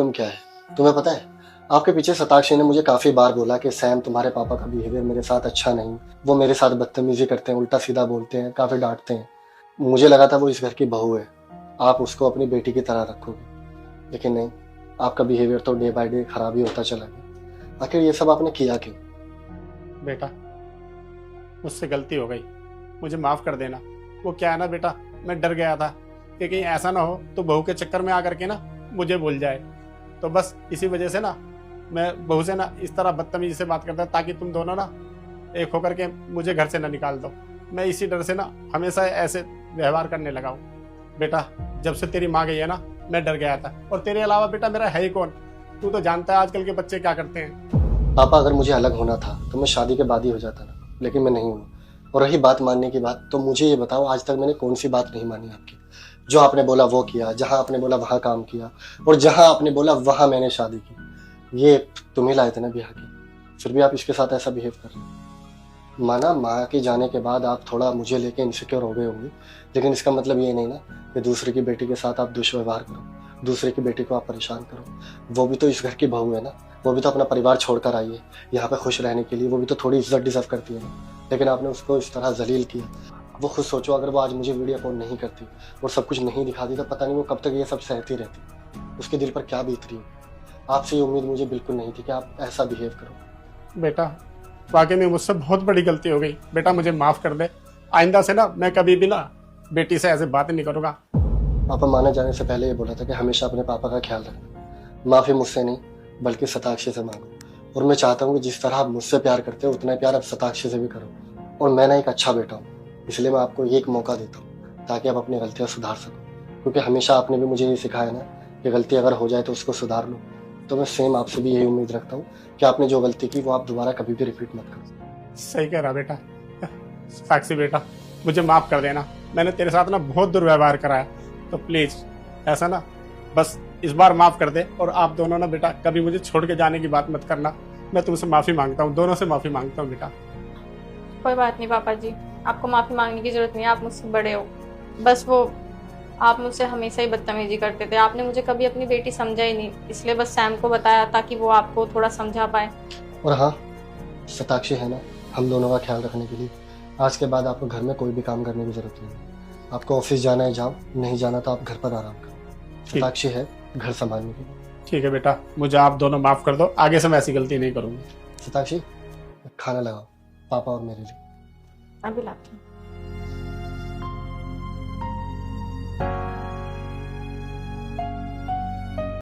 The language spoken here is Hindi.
प्रॉब्लम क्या है तुम्हें पता है? आपके पीछे शताक्षी ने मुझे काफी बार बोला कि सैम तुम्हारे पापा का बिहेवियर मेरे साथ अच्छा नहीं, वो मेरे साथ बदतमीजी करते हैं, उल्टा सीधा बोलते हैं, काफी डांटते हैं। मुझे लगा था वो इस घर की बहू है, आप उसको अपनी बेटी की तरह रखोगे, लेकिन नहीं, आपका बिहेवियर तो डे बाय डे खराब ही होता चला गया। आखिर ये सब आपने किया क्यों? बेटा मुझसे गलती हो गई, मुझे माफ कर देना। वो क्या है ना बेटा, मैं डर गया था कि कहीं ऐसा ना हो तो बहू के चक्कर में आकर के ना मुझे भूल जाए। तो बस इसी वजह से ना मैं बहू से ना इस तरह बदतमीजी से बात करता ताकि तुम दोनों ना एक होकर के मुझे घर से ना निकाल दो। मैं इसी डर से ना हमेशा ऐसे व्यवहार करने लगा हूँ। बेटा जब से तेरी माँ गई है ना मैं डर गया था, और तेरे अलावा बेटा मेरा है ही कौन? तू तो जानता है आजकल के बच्चे क्या करते हैं। पापा अगर मुझे अलग होना था तो मैं शादी के बाद ही हो जाता ना, लेकिन मैं नहीं हूँ। और रही बात मानने की बात, तो मुझे ये बताओ आज तक मैंने कौन सी बात नहीं मानी आपकी? जो आपने बोला वो किया, जहां आपने बोला वहां काम किया, और जहां आपने बोला वहां मैंने शादी की। ये तुम ही लाए थे ना ब्याह की, फिर भी आप इसके साथ ऐसा बिहेव कर रहे हो। माना माँ के जाने के बाद आप थोड़ा मुझे लेके इनसिक्योर हो गए होंगे, लेकिन इसका मतलब ये नहीं ना कि दूसरे की बेटी के साथ आप दुष्व्यवहार करो, दूसरे की बेटी को आप परेशान करो। वो भी तो इस घर की बहू है ना, वो भी तो अपना परिवार छोड़कर आई है यहाँ पे खुश रहने के लिए, वो भी तो थोड़ी इज्जत डिजर्व करती है ना। लेकिन आपने उसको इस तरह जलील किया। वो खुद सोचो, अगर वो आज मुझे वीडियो कॉल नहीं करती और सब कुछ नहीं दिखाती तो पता नहीं वो कब तक ये सब सहती रहती, उसके दिल पर क्या बीत रही हो। आपसे ये उम्मीद मुझे बिल्कुल नहीं थी कि आप ऐसा बिहेव करो। बेटा वाकई में मुझसे बहुत बड़ी गलती हो गई, बेटा मुझे माफ कर दे। आइंदा से ना मैं कभी भी ना बेटी से ऐसे बातें नहीं करूँगा। पापा माने जाने से पहले ये बोला था कि हमेशा अपने पापा का ख्याल रखना। माफी मुझसे नहीं बल्कि शताक्षी से मांगो, और मैं चाहता हूँ कि जिस तरह आप मुझसे प्यार करते हो उतना प्यार आप शताक्षी से भी करो। और मैं ना एक अच्छा बेटा हूँ, इसलिए मैं आपको एक मौका देता हूँ ताकि आप अपनी गलतियाँ सुधार सको। क्योंकि हमेशा आपने भी मुझे ये सिखाया ना कि गलती अगर हो जाए तो उसको सुधार लो। तो मैं सेम आपसे भी यही उम्मीद रखता हूँ कि आपने जो गलती की वो आप दोबारा कभी भी रिपीट मत करो। सही कह रहा बेटा। साक्षी बेटा मुझे माफ कर देना, मैंने तेरे साथ ना बहुत दुर्व्यवहार कराया, तो प्लीज ऐसा ना बस इस बार माफ कर दे। और आप दोनों ना बेटा कभी मुझे छोड़ के जाने की बात मत करना। मैं तुमसे माफी मांगता हूँ, दोनों से माफी मांगता हूँ बेटा। कोई बात नहीं पापा जी, आपको माफ़ी मांगने की ज़रूरत नहीं है, आप मुझसे बड़े हो। बस वो आप मुझसे हमेशा ही बदतमीजी करते थे, आपने मुझे कभी अपनी बेटी समझा ही नहीं, इसलिए बस सैम को बताया ताकि वो आपको थोड़ा समझा पाए। और हाँ, शताक्षी है ना हम दोनों का ख्याल रखने के लिए। आज के बाद आपको घर में कोई भी काम करने की जरूरत नहीं है। आपको ऑफिस जाना है जाओ, नहीं जाना तो आप घर पर आराम करो। शताक्षी है घर संभालने के लिए। ठीक है बेटा, मुझे आप दोनों माफ कर दो, आगे से मैं ऐसी गलती नहीं करूँगी। शताक्षी खाना लगाओ पापा और मेरे लिए। अभी लाती हूँ।